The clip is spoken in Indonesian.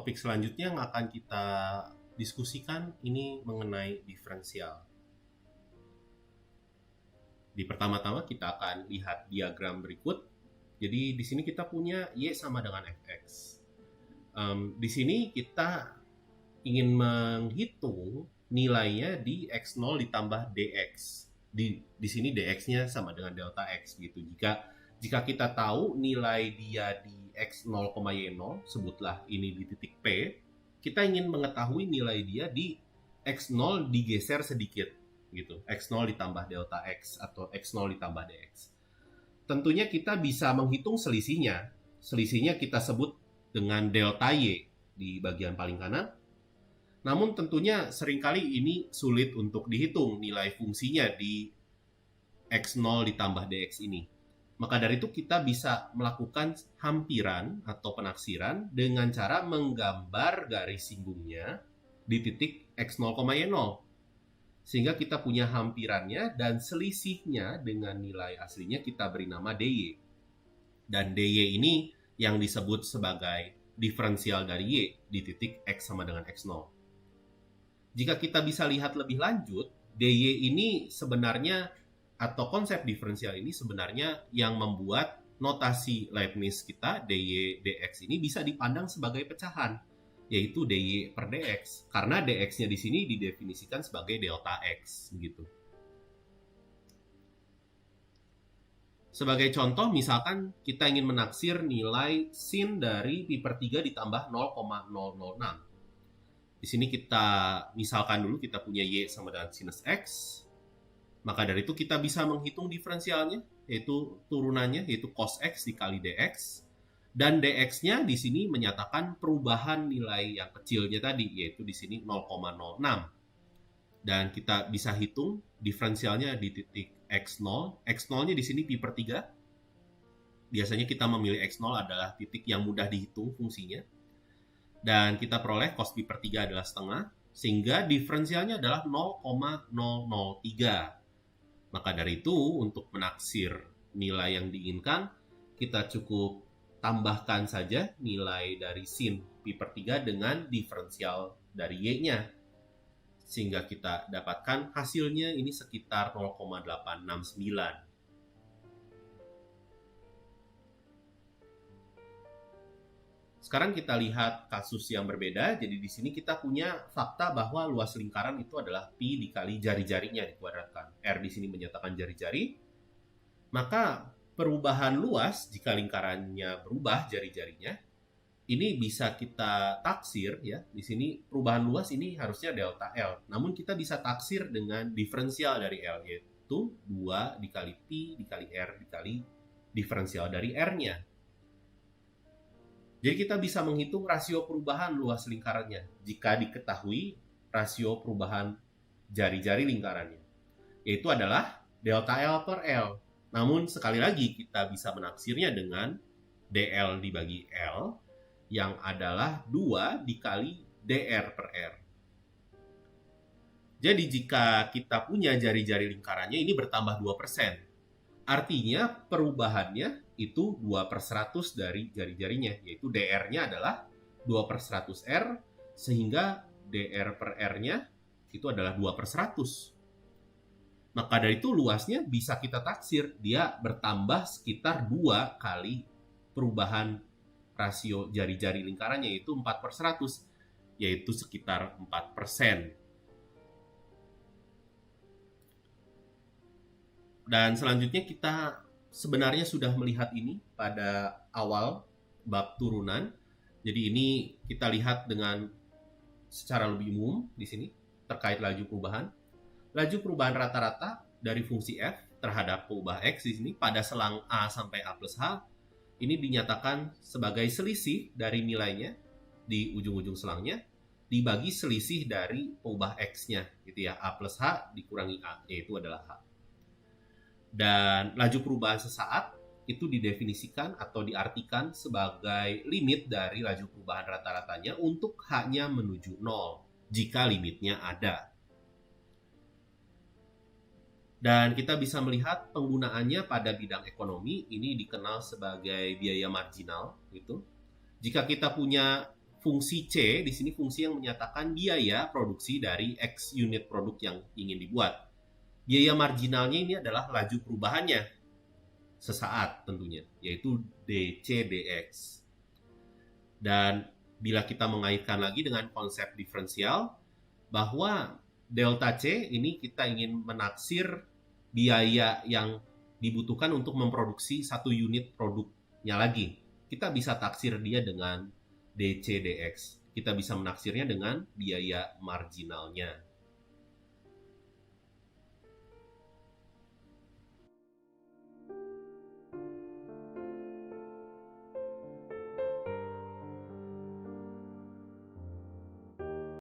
topik selanjutnya yang akan kita diskusikan ini mengenai diferensial. Di pertama-tama kita akan lihat diagram berikut. Jadi di sini kita punya Y sama dengan Fx. Di sini kita ingin menghitung nilainya di X0 ditambah Dx. Di sini Dx-nya sama dengan delta X gitu. Jika kita tahu nilai dia di X0, Y0, sebutlah ini di titik P, kita ingin mengetahui nilai dia di X0 digeser sedikit gitu. X0 ditambah delta X atau X0 ditambah Dx. Tentunya kita bisa menghitung selisihnya. Selisihnya kita sebut dengan delta Y di bagian paling kanan. Namun tentunya seringkali ini sulit untuk dihitung nilai fungsinya di X0 ditambah Dx ini. Maka dari itu kita bisa melakukan hampiran atau penaksiran dengan cara menggambar garis singgungnya di titik X0, Y0. Sehingga kita punya hampirannya dan selisihnya dengan nilai aslinya kita beri nama dy. Dan dy ini yang disebut sebagai diferensial dari y di titik x sama dengan x0. Jika kita bisa lihat lebih lanjut, dy ini sebenarnya atau konsep diferensial ini sebenarnya yang membuat notasi Leibniz kita dy dx ini bisa dipandang sebagai pecahan, yaitu dy per dx, karena dx-nya di sini didefinisikan sebagai delta x begitu. Sebagai contoh, misalkan kita ingin menaksir nilai sin dari pi per 3 ditambah 0,006. Di sini kita misalkan dulu kita punya y sama dengan sinus x. Maka dari itu kita bisa menghitung diferensialnya, yaitu turunannya, yaitu cos x dikali dx. Dan dx-nya di sini menyatakan perubahan nilai yang kecilnya tadi, yaitu di sini 0,06. Dan kita bisa hitung diferensialnya di titik x0. X0-nya di sini pi per 3. Biasanya kita memilih x0 adalah titik yang mudah dihitung fungsinya. Dan kita peroleh cos pi per 3 adalah setengah, sehingga diferensialnya adalah 0,003. Maka dari itu, untuk menaksir nilai yang diinginkan, kita cukup tambahkan saja nilai dari sin pi per 3 dengan diferensial dari y-nya. Sehingga kita dapatkan hasilnya ini sekitar 0,869. Sekarang kita lihat kasus yang berbeda. Jadi di sini kita punya fakta bahwa luas lingkaran itu adalah pi dikali jari-jarinya dikuadratkan. R di sini menyatakan jari-jari. Maka perubahan luas jika lingkarannya berubah jari-jarinya, ini bisa kita taksir ya. Di sini perubahan luas ini harusnya delta L. Namun kita bisa taksir dengan diferensial dari L, yaitu 2 dikali pi dikali R dikali diferensial dari R-nya. Jadi kita bisa menghitung rasio perubahan luas lingkarannya jika diketahui rasio perubahan jari-jari lingkarannya, yaitu adalah delta L per L. Namun sekali lagi kita bisa menaksirnya dengan dl dibagi L yang adalah 2 dikali dr per R. Jadi jika kita punya jari-jari lingkarannya ini bertambah 2%. Artinya perubahannya itu 2/100 dari jari-jarinya, yaitu dr-nya adalah 2/100 R, sehingga dr per R-nya itu adalah 2/100. Maka dari itu luasnya bisa kita taksir, dia bertambah sekitar 2 kali perubahan rasio jari-jari lingkarannya, yaitu 4/100, yaitu sekitar 4%. Dan selanjutnya kita sebenarnya sudah melihat ini pada awal bab turunan. Jadi ini kita lihat dengan secara lebih umum di sini terkait laju perubahan. Laju perubahan rata-rata dari fungsi f terhadap perubahan x di sini pada selang a sampai a plus h ini dinyatakan sebagai selisih dari nilainya di ujung-ujung selangnya dibagi selisih dari perubahan x-nya gitu ya, a plus h dikurangi a, yaitu adalah h. Dan laju perubahan sesaat itu didefinisikan atau diartikan sebagai limit dari laju perubahan rata-ratanya untuk h-nya menuju 0 jika limitnya ada. Dan kita bisa melihat penggunaannya pada bidang ekonomi ini dikenal sebagai biaya marginal gitu. Jika kita punya fungsi C di sini fungsi yang menyatakan biaya produksi dari X unit produk yang ingin dibuat. Biaya marginalnya ini adalah laju perubahannya sesaat tentunya, yaitu dCdx. Dan bila kita mengaitkan lagi dengan konsep diferensial, bahwa delta C ini kita ingin menaksir biaya yang dibutuhkan untuk memproduksi satu unit produknya lagi. Kita bisa taksir dia dengan dCdx. Kita bisa menaksirnya dengan biaya marginalnya.